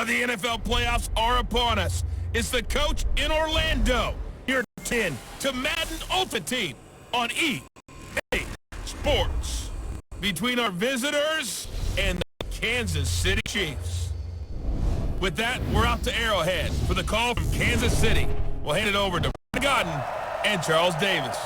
The NFL playoffs are upon us. It's the coach in Orlando. You're 10 to Madden Ultimate Team on EA Sports. Between our visitors and the Kansas City Chiefs. With that, we're out to Arrowhead for the call from Kansas City. We'll hand it over to Brandon Gaudin and Charles Davis.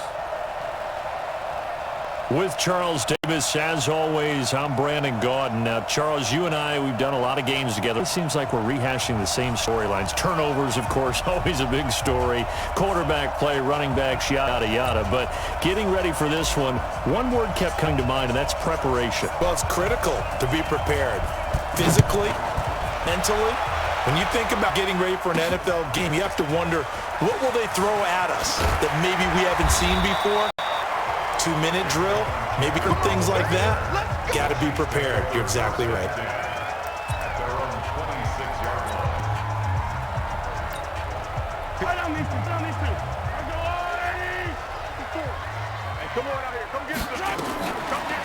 With Charles Davis, as always, I'm Brandon Gaudin. Now, Charles, you and I, we've done a lot of games together. It seems like we're rehashing the same storylines. Turnovers, of course, always a big story. Quarterback play, running backs, yada, yada. But getting ready for this one word kept coming to mind, and that's preparation. Well, it's critical to be prepared. Physically, mentally. When you think about getting ready for an NFL game, you have to wonder, what will they throw at us that maybe we haven't seen before? 2-minute drill, maybe things like that. Got to be prepared. You're exactly right.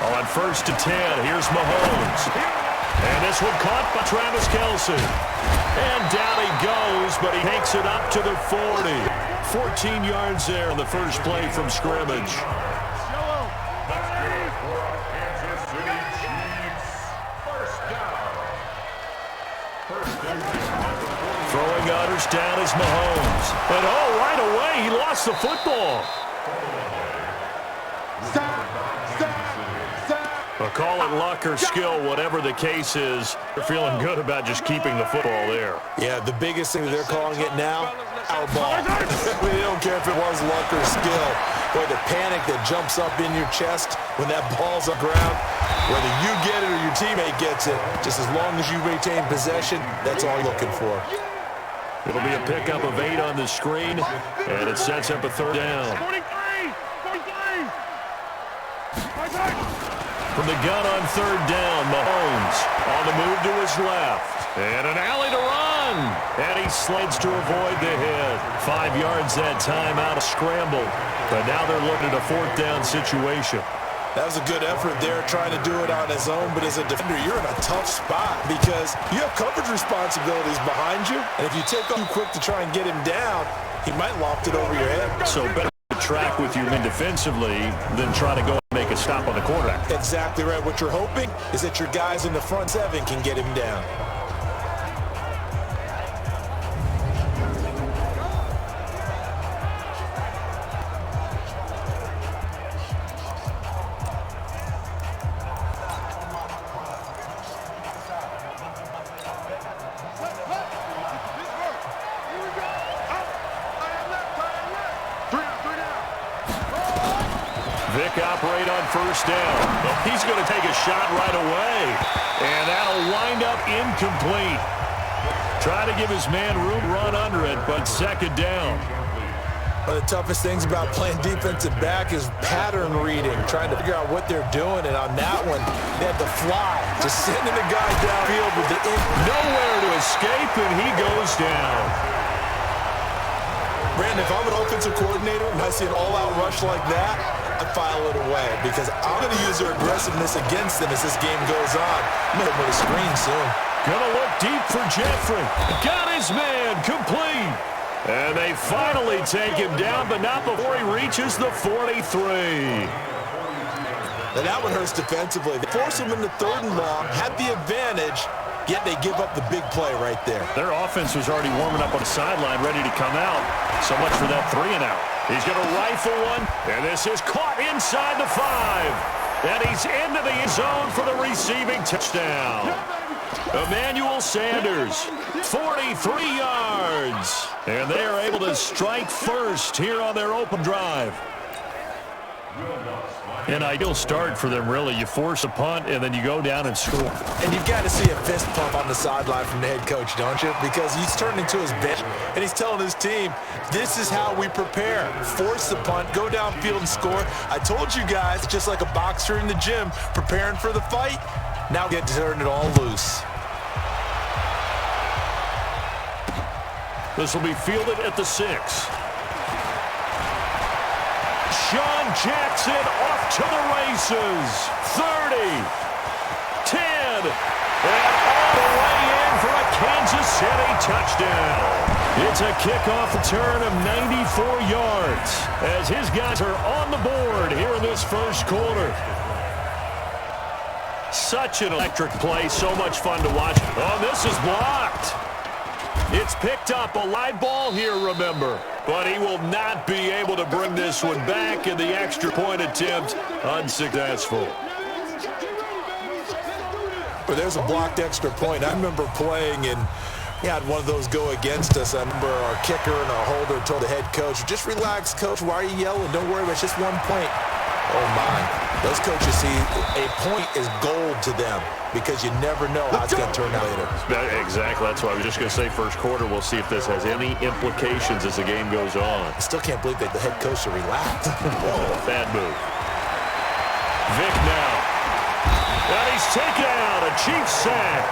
On 1st and 10, here's Mahomes. And this one caught by Travis Kelce. And down he goes, but he takes it up to the 40. 14 yards there in the first play from scrimmage. Throwing others down is Mahomes. And right away, he lost the football. Well, call it luck or skill, whatever the case is. They're feeling good about just keeping the football there. Yeah, the biggest thing that they're calling it now, our ball. They don't care if it was luck or skill. Boy, the panic that jumps up in your chest when that ball's on the ground, whether you get it or your teammate gets it, just as long as you retain possession, that's all you're looking for. It'll be a pickup of 8 on the screen, and it sets up a third down. 43! From the gun on third down, Mahomes on the move to his left. And an alley to run. And he slides to avoid the hit. 5 yards that time out of scramble. But now they're looking at a 4th down situation. That was a good effort there, trying to do it on his own. But as a defender, you're in a tough spot because you have coverage responsibilities behind you. And if you take off too quick to try and get him down, he might loft it over your head. So better track with your men defensively than try to go and make a stop on the quarterback. Exactly right. What you're hoping is that your guys in the front 7 can get him down. Vic operate on 1st down. He's going to take a shot right away. And that'll wind up incomplete. Try to give his man room to run under it, but 2nd down. One of the toughest things about playing defensive back is pattern reading, trying to figure out what they're doing. And on that one, they had to fly, just sending the guy downfield with the nowhere to escape, and he goes down. Brandon, if I'm an offensive coordinator and I see an all-out rush like that, I file it away because I'm going to use their aggressiveness against them as this game goes on. I'm going to put a screen soon. Gonna look deep for Jeffrey. Got his man complete. And they finally take him down, but not before he reaches the 43. Now that one hurts defensively. They force him into 3rd and long, had the advantage, yet they give up the big play right there. Their offense was already warming up on the sideline, ready to come out. So much for that 3-and-out. He's going to rifle one, and this is caught inside the 5. And he's into the end zone for the receiving touchdown. Emmanuel Sanders, 43 yards. And they are able to strike first here on their open drive. An ideal start for them, really. You force a punt, and then you go down and score. And you've got to see a fist pump on the sideline from the head coach, don't you? Because he's turning to his bench, and he's telling his team, this is how we prepare. Force the punt, go downfield and score. I told you guys, just like a boxer in the gym, preparing for the fight, now get to turn it all loose. This will be fielded at the 6. Sean Jackson off to the races. 30, 10, and all the way in for a Kansas City touchdown. It's a kickoff return of 94 yards as his guys are on the board here in this first quarter. Such an electric play, so much fun to watch. Oh, this is blocked. It's picked up, a live ball here, remember. But he will not be able to bring this one back, and the extra point attempt unsuccessful. But there's a blocked extra point. I remember playing, and we had one of those go against us. I remember our kicker and our holder told the head coach, just relax, coach. Why are you yelling? Don't worry, it's just 1 point. Oh, my. Those coaches see a point is gold to them because you never know how it's going to turn out later. Exactly. That's what I was just going to say. First quarter, we'll see if this has any implications as the game goes on. I still can't believe that the head coach should relax. Whoa, bad move. Vick now. And he's taken out. A Chiefs sack.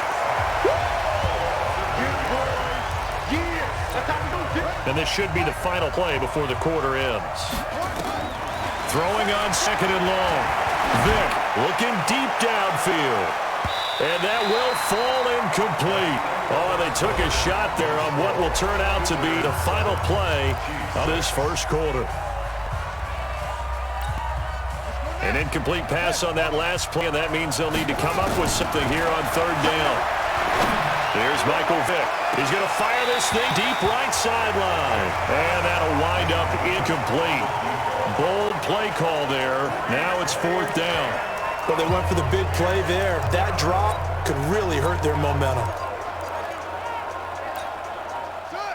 And this should be the final play before the quarter ends. Throwing on second and long. Vick looking deep downfield. And that will fall incomplete. Oh, they took a shot there on what will turn out to be the final play of this first quarter. An incomplete pass on that last play, and that means they'll need to come up with something here on third down. Here's Michael Vick. He's going to fire this thing deep right sideline. And that'll wind up incomplete. Bold play call there. Now it's fourth down. Well, they went for the big play there. That drop could really hurt their momentum.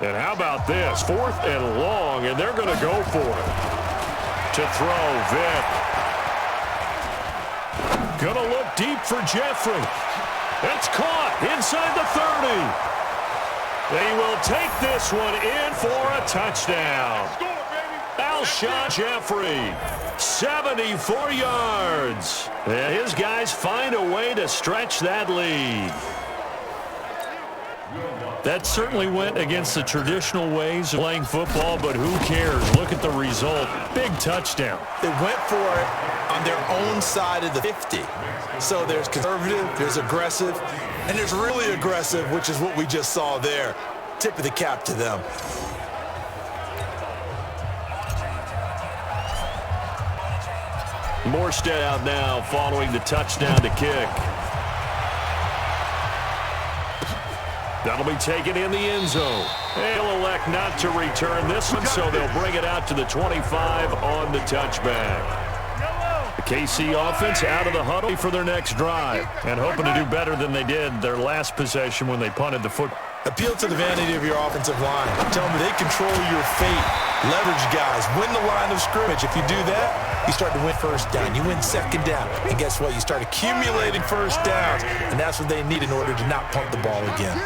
And how about this? Fourth and long, and they're going to go for it. To throw, Vick. Going to look deep for Jeffrey. It's caught inside the 30. They will take this one in for a touchdown. Alshon Jeffrey, 74 yards. And his guys find a way to stretch that lead. That certainly went against the traditional ways of playing football, but who cares? Look at the result. Big touchdown. They went for it on their own side of the 50. So there's conservative, there's aggressive, and there's really aggressive, which is what we just saw there. Tip of the cap to them. Morstead out now following the touchdown to kick. That'll be taken in the end zone. They'll elect not to return this one, so they'll bring it out to the 25 on the touchback. The KC offense out of the huddle for their next drive and hoping to do better than they did their last possession when they punted the foot. Appeal to the vanity of your offensive line. Tell them they control your fate. Leverage guys. Win the line of scrimmage. If you do that, you start to win first down. You win second down. And guess what? You start accumulating first downs. And that's what they need in order to not punt the ball again.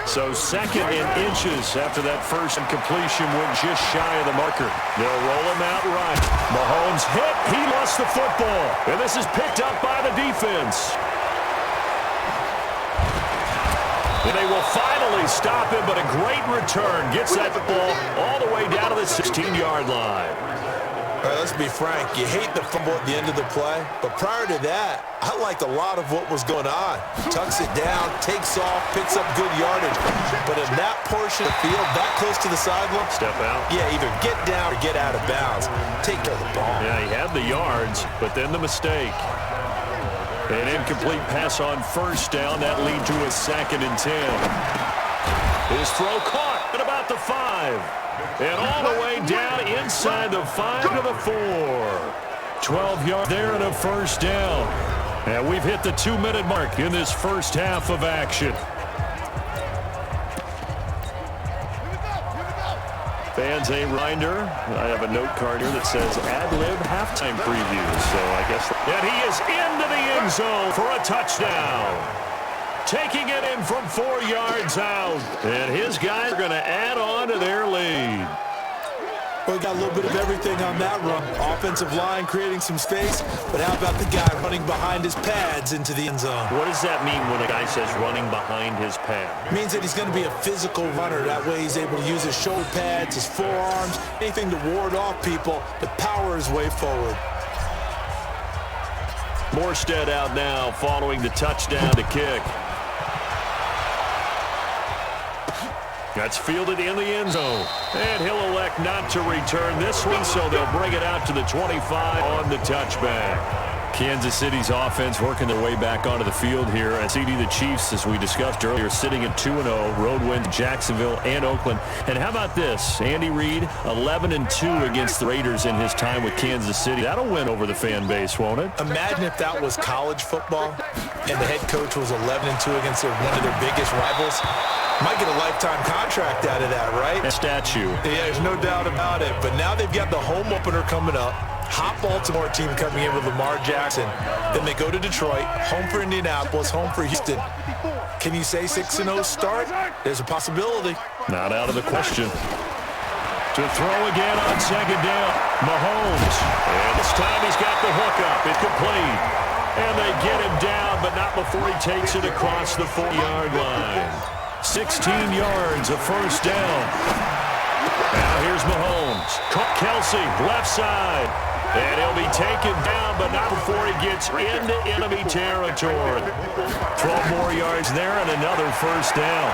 So second and inches after that first completion went just shy of the marker. They'll roll him out right. Mahomes hit. He lost the football. And this is picked up by the defense. And they will finally stop him, but a great return. Gets that ball all the way down to the 16-yard line. All right, let's be frank. You hate the fumble at the end of the play, but prior to that, I liked a lot of what was going on. Tucks it down, takes off, picks up good yardage. But in that portion of the field, that close to the sideline, step out. Yeah, either get down or get out of bounds. Take care of the ball. Yeah, he had the yards, but then the mistake. An incomplete pass on first down. That lead to a 2nd and 10. His throw caught at about the 5. And all the way down inside the 5 to the 4. 12 yards there and a first down. And we've hit the 2-minute mark in this first half of action. Fans, a reminder, I have a note card here that says ad-lib halftime preview. So I guess that he is into the end zone for a touchdown. Taking it in from 4 yards out. And his guys are going to add on to their lead. Well, we got a little bit of everything on that run. Offensive line creating some space, but how about the guy running behind his pads into the end zone? What does that mean when a guy says running behind his pad? It means that he's going to be a physical runner. That way he's able to use his shoulder pads, his forearms, anything to ward off people, to power his way forward. Morstead out now following the touchdown to kick. That's fielded in the end zone. And he'll elect not to return this one, so they'll bring it out to the 25 on the touchback. Kansas City's offense working their way back onto the field here. And CD, the Chiefs, as we discussed earlier, sitting at 2-0. Road wins Jacksonville and Oakland. And how about this? Andy Reid, 11-2 against the Raiders in his time with Kansas City. That'll win over the fan base, won't it? Imagine if that was college football and the head coach was 11-2 against one of their biggest rivals. Might get a lifetime contract out of that, right? A statue. Yeah, there's no doubt about it. But now they've got the home opener coming up. Hot Baltimore team coming in with Lamar Jackson. Then they go to Detroit, home for Indianapolis, home for Houston. Can you say 6-0 start? There's a possibility. Not out of the question. To throw again on second down, Mahomes. And this time he's got the hook up. It's complete. And they get him down, but not before he takes it across the 4-yard line. 16 yards, a first down. Now here's Mahomes. Kelsey, left side. And he'll be taken down, but not before he gets into enemy territory. 12 more yards there and another first down.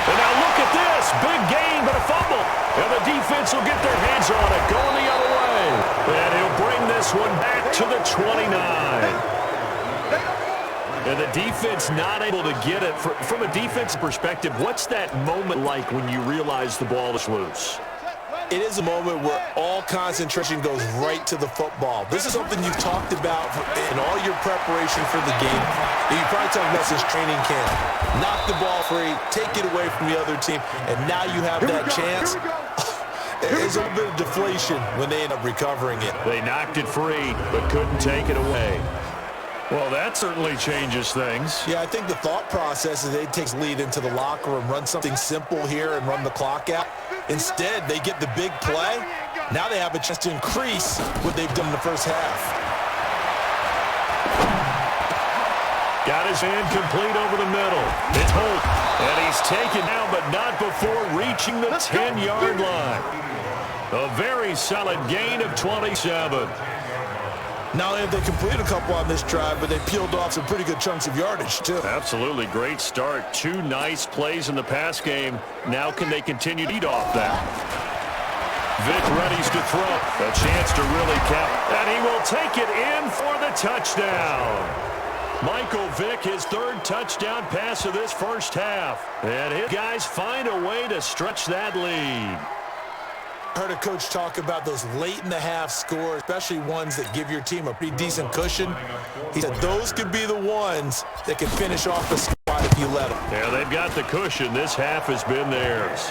And now look at this. Big gain, but a fumble. And the defense will get their hands on it, going the other way. And he'll bring this one back to the 29. And the defense not able to get it. From a defensive perspective, what's that moment like when you realize the ball is loose? It is a moment where all concentration goes right to the football. This is something you've talked about in all your preparation for the game. You probably talked about since training camp. Knock the ball free, take it away from the other team, and now you have that chance. There's a little bit of deflation when they end up recovering it. They knocked it free, but couldn't take it away. Well, that certainly changes things. Yeah, I think the thought process is they take lead into the locker room, run something simple here and run the clock out. Instead, they get the big play. Now they have a chance to increase what they've done in the first half. Got his hand complete over the middle. It's Holt, and he's taken down, but not before reaching the 10-yard line. A very solid gain of 27. Not only have they completed a couple on this drive, but they peeled off some pretty good chunks of yardage, too. Absolutely. Great start. 2 nice plays in the pass game. Now can they continue to eat off that? Vick readies to throw. A chance to really count. And he will take it in for the touchdown. Michael Vick, his 3rd touchdown pass of this first half. And his guys find a way to stretch that lead. I heard a coach talk about those late-in-the-half scores, especially ones that give your team a pretty decent cushion. He said those could be the ones that can finish off the squad if you let them. Yeah, they've got the cushion. This half has been theirs.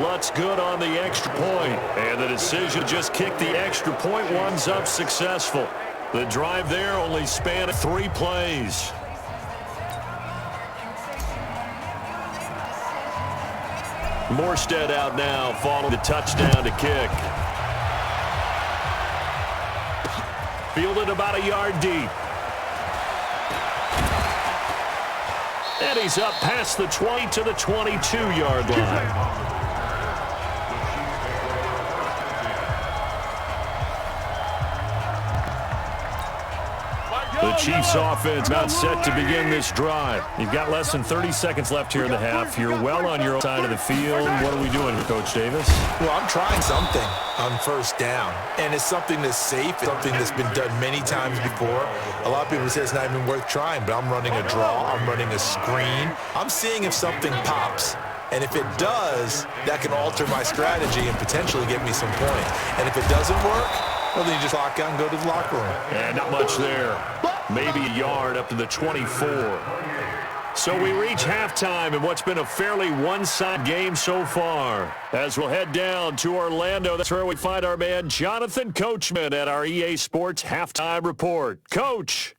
Lutz good on the extra point, and the decision to just kick the extra point one's up successful. The drive there only spanned 3 plays. Morstead out now, following the touchdown to kick. Fielded about a yard deep. And he's up past the 20 to the 22-yard line. The Chiefs offense not set to begin this drive. You've got less than 30 seconds left here in the half. You're well on your own side of the field. What are we doing here, Coach Davis? Well, I'm trying something on first down, and it's something that's safe, something that's been done many times before. A lot of people say it's not even worth trying, but I'm running a draw. I'm running a screen. I'm seeing if something pops. And if it does, that can alter my strategy and potentially get me some points. And if it doesn't work, well, then you just lock out and go to the locker room. And not much there. Maybe a yard up to the 24. So we reach halftime in what's been a fairly one-sided game so far. As we'll head down to Orlando, that's where we find our man Jonathan Coachman at our EA Sports Halftime Report. Coach.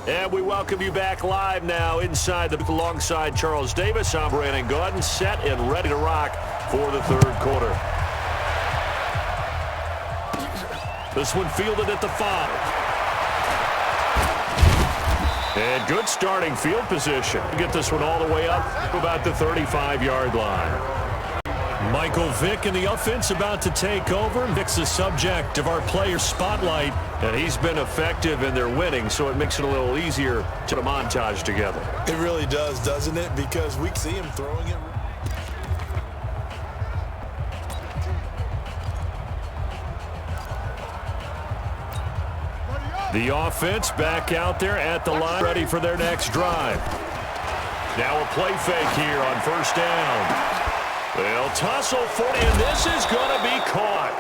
And we welcome you back live now inside the booth alongside Charles Davis. I'm Brandon Gaudin, set and ready to rock for the 3rd quarter. This one fielded at the 5. And good starting field position. Get this one all the way up to about the 35-yard line. Michael Vick in the offense about to take over. Vick's the subject of our player spotlight, and he's been effective in their winning, so it makes it a little easier to put a montage together. It really does, doesn't it? Because we see him throwing it. The offense back out there at the line, ready for their next drive. Now a play fake here on first down. They'll tussle for it, and this is going to be caught.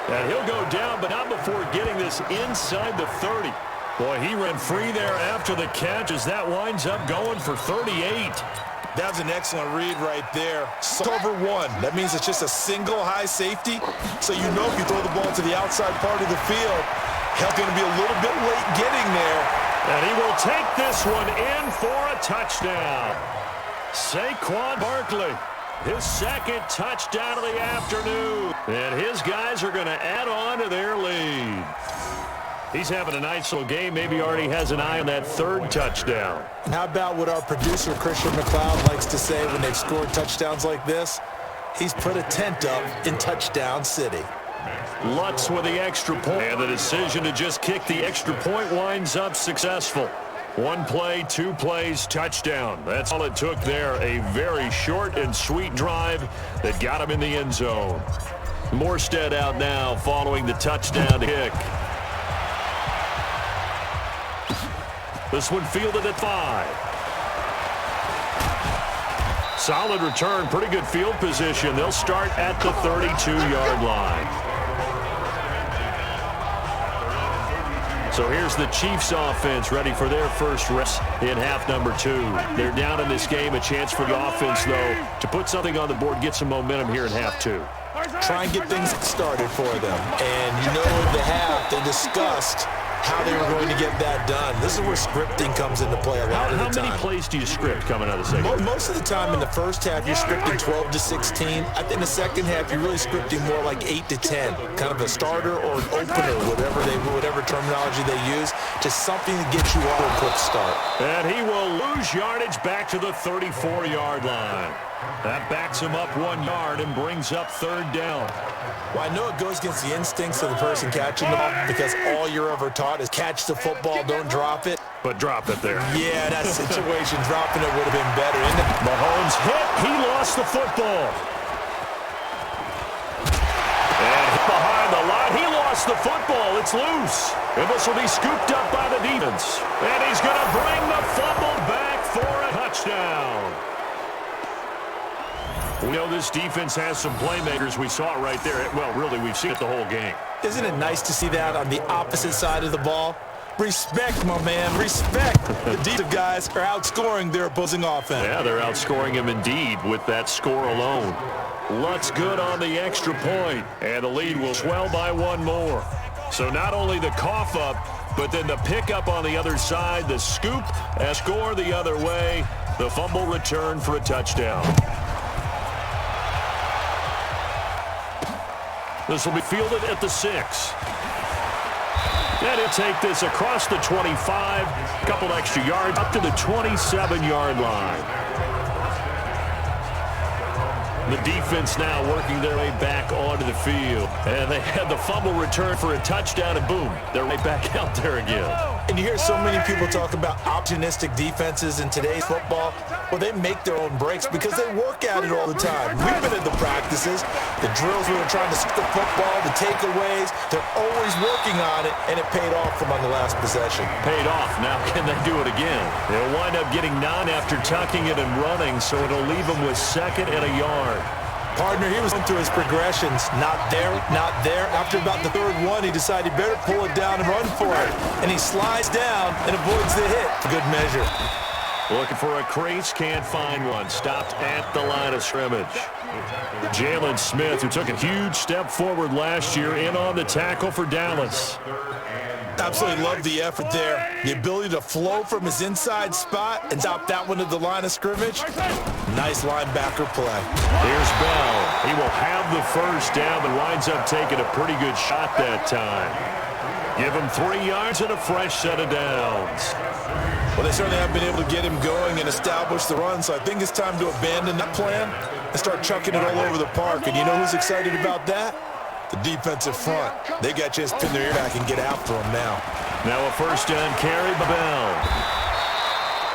And he'll go down, but not before getting this inside the 30. Boy, he ran free there after the catch as that winds up going for 38. That's an excellent read right there. Cover one. That means it's just a single high safety. So you know if you throw the ball to the outside part of the field, he's going to be a little bit late getting there. And he will take this one in for a touchdown. Saquon Barkley, his second touchdown of the afternoon. And his guys are going to add on to their lead. He's having a nice little game. Maybe already has an eye on that third touchdown. And how about what our producer, Christian McLeod, likes to say when they've scored touchdowns like this? He's put a tent up in Touchdown City. Lutz with the extra point. And the decision to just kick the extra point winds up successful. One play, 2 plays, touchdown. That's all it took there. A very short and sweet drive that got him in the end zone. Morstead out now following the touchdown kick. This one fielded at 5. Solid return, pretty good field position. They'll start at the 32-yard line. So here's the Chiefs offense ready for their first rest in half number 2. They're down in this game. A chance for the offense, though, to put something on the board, get some momentum here in half 2. Try and get things started for them. And you know in the half, they discussed how they were going to get that done. This is where scripting comes into play a lot of the time. How many plays do you script coming out of the second? Most of the time in the first half, you're scripting 12 to 16. I think in the second half, you're really scripting more like 8 to 10. Kind of a starter or an opener, whatever terminology they use, just something to get you off to a quick start. And he will lose yardage back to the 34-yard line. That backs him up 1 yard and brings up third down. Well, I know it goes against the instincts of the person catching the ball because all you're ever taught is catch the football, don't drop it. But drop it there. Yeah, that situation, dropping it would have been better, isn't it? Mahomes hit. He lost the football. And behind the line, he lost the football. It's loose. And this will be scooped up by the defense. And he's going to bring the fumble back for a touchdown. We know this defense has some playmakers. We saw it right there. Well, really, we've seen it the whole game. Isn't it nice to see that on the opposite side of the ball? Respect, my man, respect. The defensive guys are outscoring their opposing offense. Yeah, they're outscoring him indeed with that score alone. Lutz good on the extra point, and the lead will swell by 1 more. So not only the cough up, but then the pickup on the other side, the scoop, and score the other way, the fumble return for a touchdown. This will be fielded at the 6. And he'll take this across the 25, a couple extra yards, up to the 27-yard line. The defense now working their way back onto the field. And they had the fumble return for a touchdown, and boom, they're right back out there again. And you hear so many people talk about opportunistic defenses in today's football. Well, they make their own breaks because they work at it all the time. We've been at the practices, the drills where they're trying to stick the football, the takeaways. They're always working on it, and it paid off from on the last possession. Paid off. Now can they do it again? They'll wind up getting 9 after tucking it and running, so it'll leave them with 2nd and a yard. Partner, he was going through his progressions. Not there, not there. After about the 3rd one, he decided he better pull it down and run for it. And he slides down and avoids the hit. Good measure. Looking for a crease, can't find one. Stopped at the line of scrimmage. Jalen Smith, who took a huge step forward last year, in on the tackle for Dallas. Absolutely love the effort there. The ability to flow from his inside spot and stop that one at the line of scrimmage. Nice linebacker play. Here's Bell. He will have the first down, but winds up taking a pretty good shot that time. Give him 3 yards and a fresh set of downs. Well, they certainly haven't been able to get him going and establish the run, so I think it's time to abandon that plan and start chucking it all over the park. And you know who's excited about that? The defensive front. They got a chance to pin their ear back and get after him now. Now a first down carry by Bell.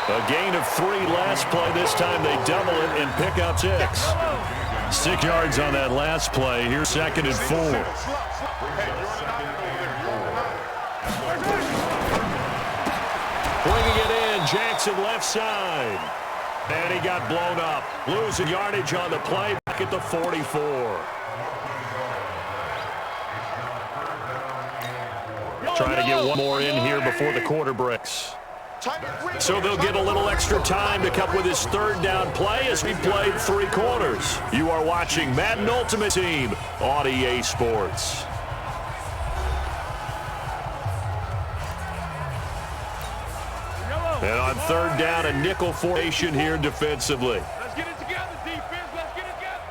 A gain of 3 last play. This time they double it and pick up 6. 6 yards on that last play. Here's 2nd and 4. Bringing it in, Jackson left side. And he got blown up. Losing yardage on the play back at the 44. Trying to get one more in here before the quarter breaks. So they'll get a little extra time to come with his 3rd down play as we played 3 quarters. You are watching Madden Ultimate Team on EA Sports. And on 3rd down, a nickel formation here defensively. Let's get it together, defense. Let's get it together.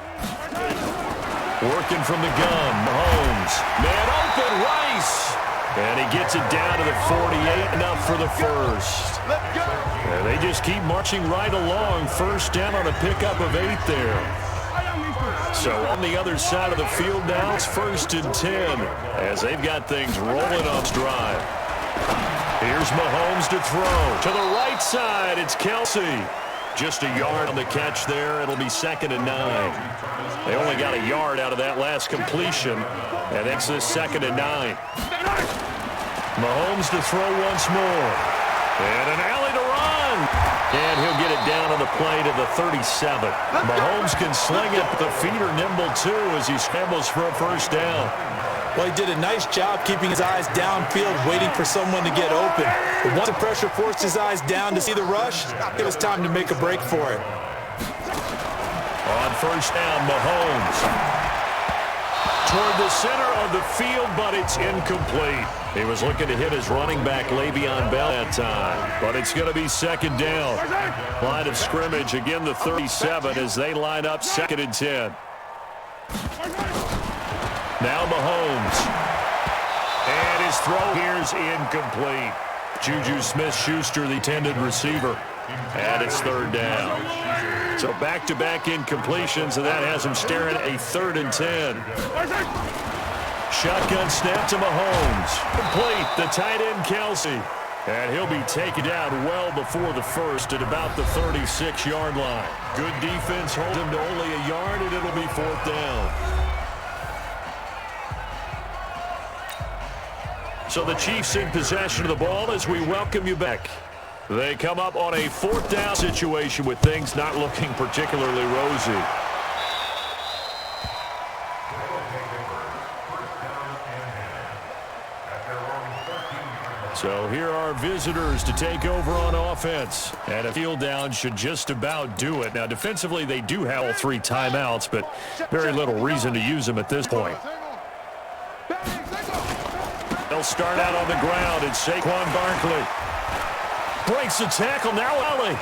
Working from the gun, Mahomes. Man open, Rice. And he gets it down to the 48, enough for the first. And they just keep marching right along. First down on a pickup of 8 there. So on the other side of the field now, it's 1st and 10 as they've got things rolling on this drive. Here's Mahomes to throw. To the right side, it's Kelsey. Just a yard on the catch there. It'll be 2nd and 9. They only got a yard out of that last completion, and that's the 2nd and 9. Mahomes to throw once more. And an alley to run. And he'll get it down on the play to the 37. Mahomes can sling it, but the feet are nimble too as he scrambles for a first down. Well, he did a nice job keeping his eyes downfield, waiting for someone to get open. But once the pressure forced his eyes down to see the rush, it was time to make a break for it. On first down, Mahomes. Toward the center of the field, but it's incomplete. He was looking to hit his running back, Le'Veon Bell, that time. But it's going to be 2nd down. Line of scrimmage, again the 37 as they line up 2nd and 10. Now Mahomes. And his throw here's incomplete. Juju Smith-Schuster, the intended receiver. And it's 3rd down. So back-to-back incompletions, and that has him staring at a 3rd and 10. Shotgun snap to Mahomes. Complete, the tight end Kelsey. And he'll be taken down well before the first at about the 36-yard line. Good defense holds him to only a yard, and it'll be 4th down. So the Chiefs in possession of the ball as we welcome you back. They come up on a 4th down situation with things not looking particularly rosy. So here are visitors to take over on offense. And a field down should just about do it. Now, defensively, they do have all 3 timeouts, but very little reason to use them at this point. They'll start out on the ground. It's Saquon Barkley. Breaks the tackle. Now Alley.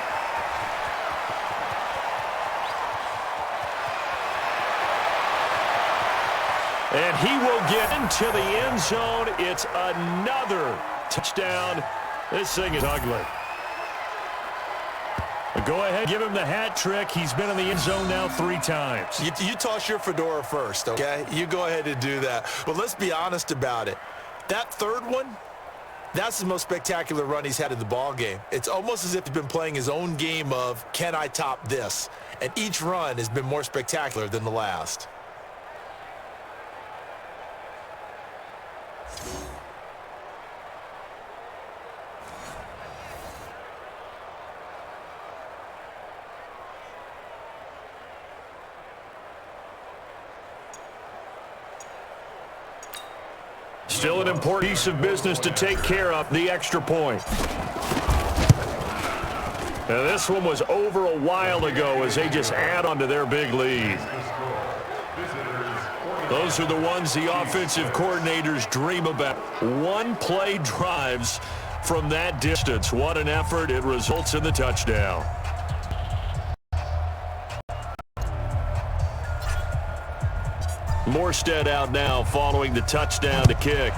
And he will get into the end zone. It's another touchdown. This thing is ugly. Go ahead, give him the hat trick. He's been in the end zone now 3 times. You toss your fedora first, okay? You go ahead and do that. But let's be honest about it. That 3rd one, that's the most spectacular run he's had in the ball game. It's almost as if he's been playing his own game of, can I top this? And each run has been more spectacular than the last. Still an important piece of business to take care of, the extra point. Now this one was over a while ago as they just add on to their big lead. Those are the ones the offensive coordinators dream about. One-play drives from that distance. What an effort. It results in the touchdown. Morstead out now following the touchdown to kick.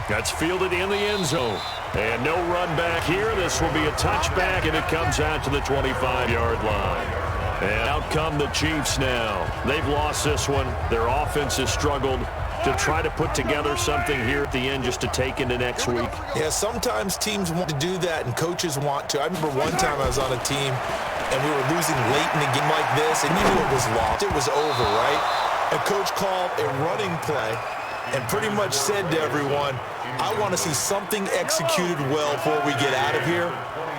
That's fielded in the end zone. And no run back here. This will be a touchback, and it comes out to the 25-yard line. And out come the Chiefs now. They've lost this one. Their offense has struggled to try to put together something here at the end just to take into next week. Yeah, sometimes teams want to do that and coaches want to. I remember one time I was on a team and we were losing late in a game like this, and you knew it was lost. It was over, right? And coach called a running play and pretty much said to everyone, I want to see something executed well before we get out of here.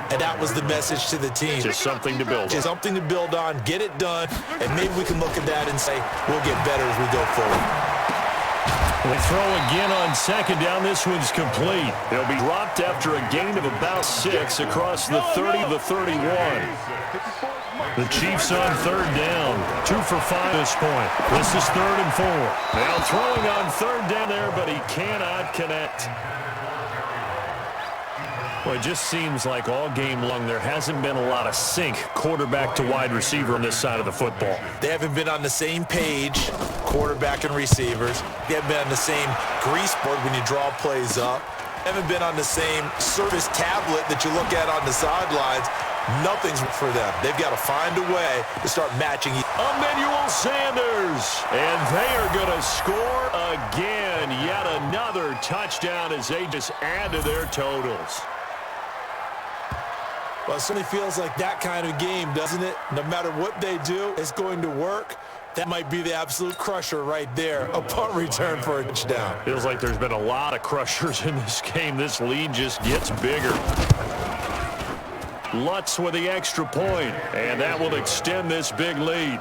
And that was the message to the team. Just something to build on. Just something to build on, get it done, and maybe we can look at that and say, we'll get better as we go forward. They throw again on second down. This one's complete. They'll be dropped after a gain of about 6 across the 30 to the 31. The Chiefs on third down. 2 for 5 at this point. This is 3rd and 4. Now throwing on third down there, but he cannot connect. Well, it just seems like all game long there hasn't been a lot of sync quarterback to wide receiver on this side of the football. They haven't been on the same page, quarterback and receivers. They haven't been on the same grease board when you draw plays up. They haven't been on the same surface tablet that you look at on the sidelines. Nothing's for them. They've got to find a way to start matching. Emmanuel Sanders, and they are going to score again. Yet another touchdown as they just add to their totals. Well, it certainly feels like that kind of game, doesn't it? No matter what they do, it's going to work. That might be the absolute crusher right there. A punt return for a touchdown. Feels like there's been a lot of crushers in this game. This lead just gets bigger. Lutz with the extra point, and that will extend this big lead.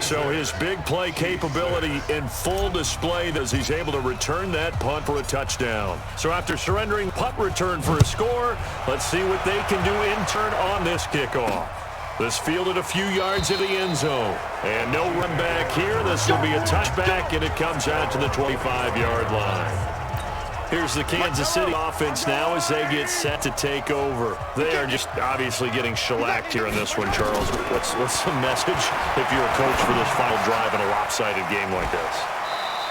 So his big play capability in full display as he's able to return that punt for a touchdown. So after surrendering punt return for a score, let's see what they can do in turn on this kickoff. This fielded a few yards in the end zone. And no run back here. This will be a touchback, and it comes out to the 25-yard line. Here's the Kansas City offense now as they get set to take over. They are just obviously getting shellacked here in this one, Charles. What's the message if you're a coach for this final drive in a lopsided game like this?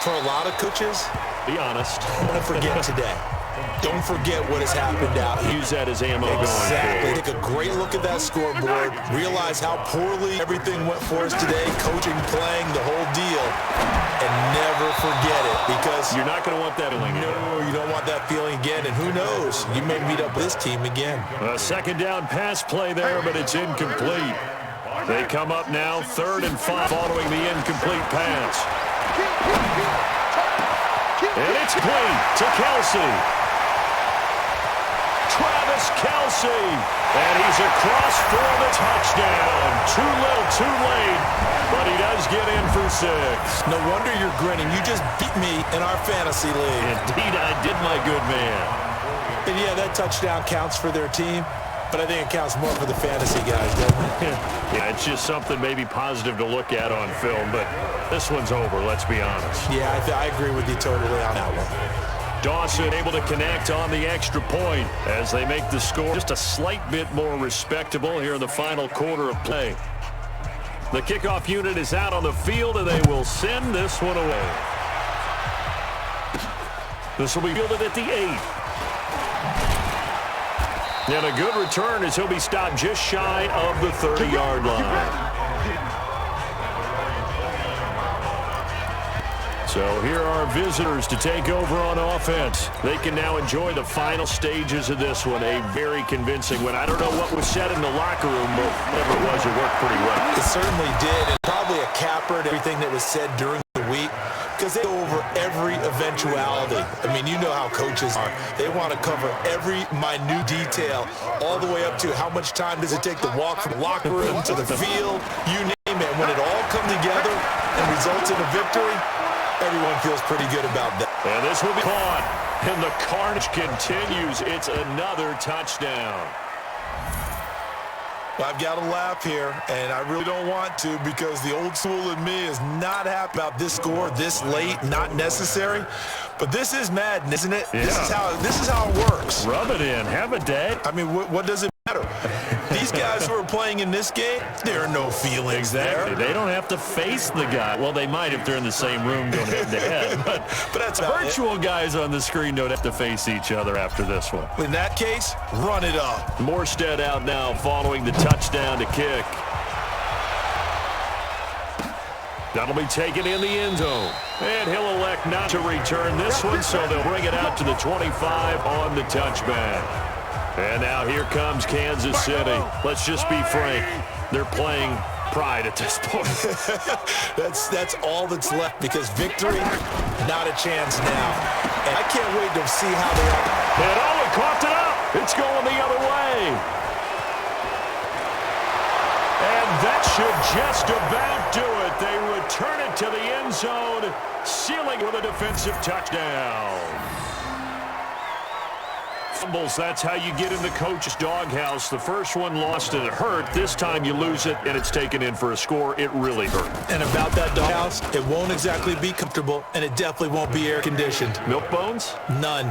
For a lot of coaches, be honest. Don't forget today. Don't forget what has happened out here. Use that as ammo going Exactly. forward. Take a great look at that scoreboard. Realize how poorly everything went for us today. Coaching, playing, the whole deal. And never forget it, because you're not going to want that feeling again. No, you don't want that feeling again. And who knows? You may meet up with this team again. A second down pass play there, but it's incomplete. They come up now 3rd and 5 following the incomplete pass. And it's clean to Kelsey. Travis Kelsey. And he's across for the touchdown. Too little, too late. But he does get in for 6. No wonder you're grinning. You just beat me in our fantasy league. Indeed, I did, my good man. And yeah, that touchdown counts for their team, but I think it counts more for the fantasy guys, doesn't it? Yeah, it's just something maybe positive to look at on film, but this one's over, let's be honest. Yeah, I agree with you totally on that one. Dawson able to connect on the extra point as they make the score just a slight bit more respectable here in the final quarter of play. The kickoff unit is out on the field, and they will send this one away. This will be fielded at the 8. And a good return as he'll be stopped just shy of the 30-yard line. So here are visitors to take over on offense. They can now enjoy the final stages of this one. A very convincing win. I don't know what was said in the locker room, but whatever it was, it worked pretty well. It certainly did, and probably a capper to everything that was said during the week, because they go over every eventuality. I mean, you know how coaches are. They want to cover every minute detail, all the way up to how much time does it take to walk from the locker room to the field, you name it. When it all comes together and results in a victory, everyone feels pretty good about that. And this will be caught, and the carnage continues. It's another touchdown. I've got to laugh here, and I really don't want to, because the old school in me is not happy about this score this late, not necessary. But this is Madden, isn't it? Yeah. This is how it works. Rub it in. Have a day. I mean, what does it matter? The These guys who are playing in this game, there are no feelings Exactly. there. They don't have to face the guy. Well, they might if they're in the same room going head-to-head. But that's about virtual guys on the screen don't have to face each other after this one. In that case, run it up. Morstead out now following the touchdown to kick. That'll be taken in the end zone. And he'll elect not to return this one, so they'll bring it out to the 25 on the touchback. And now here comes Kansas City. Let's just be frank. They're playing pride at this point. That's all that's left because victory, not a chance now. And I can't wait to see how they are. And Owen coughed it up. It's going the other way. And that should just about do it. They return it to the end zone, sealing with a defensive touchdown. Fumbles, that's how you get in the coach's doghouse. The first one lost and it hurt. This time you lose it and it's taken in for a score. It really hurt. And about that doghouse, it won't exactly be comfortable, and it definitely won't be air-conditioned. Milk bones? None.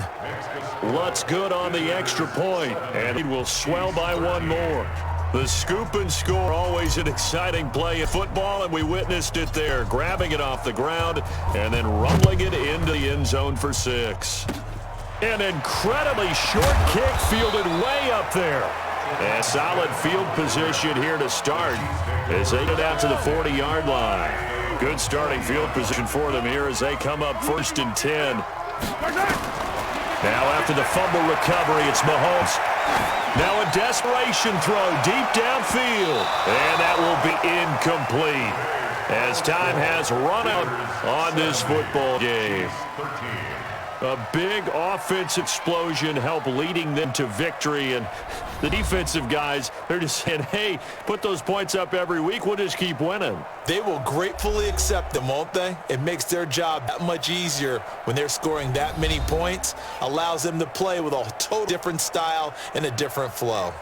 Lutz good on the extra point, and it will swell by one more. The scoop and score, always an exciting play in football, and we witnessed it there, grabbing it off the ground and then rumbling it into the end zone for 6. An incredibly short kick fielded way up there. A solid field position here to start as they get out to the 40-yard line. Good starting field position for them here as they come up 1st and 10. Now after the fumble recovery, it's Mahomes. Now a desperation throw deep downfield. And that will be incomplete as time has run out on this football game. A big offensive explosion helped leading them to victory. And the defensive guys, they're just saying, hey, put those points up every week. We'll just keep winning. They will gratefully accept them, won't they? It makes their job that much easier when they're scoring that many points. Allows them to play with a total different style and a different flow.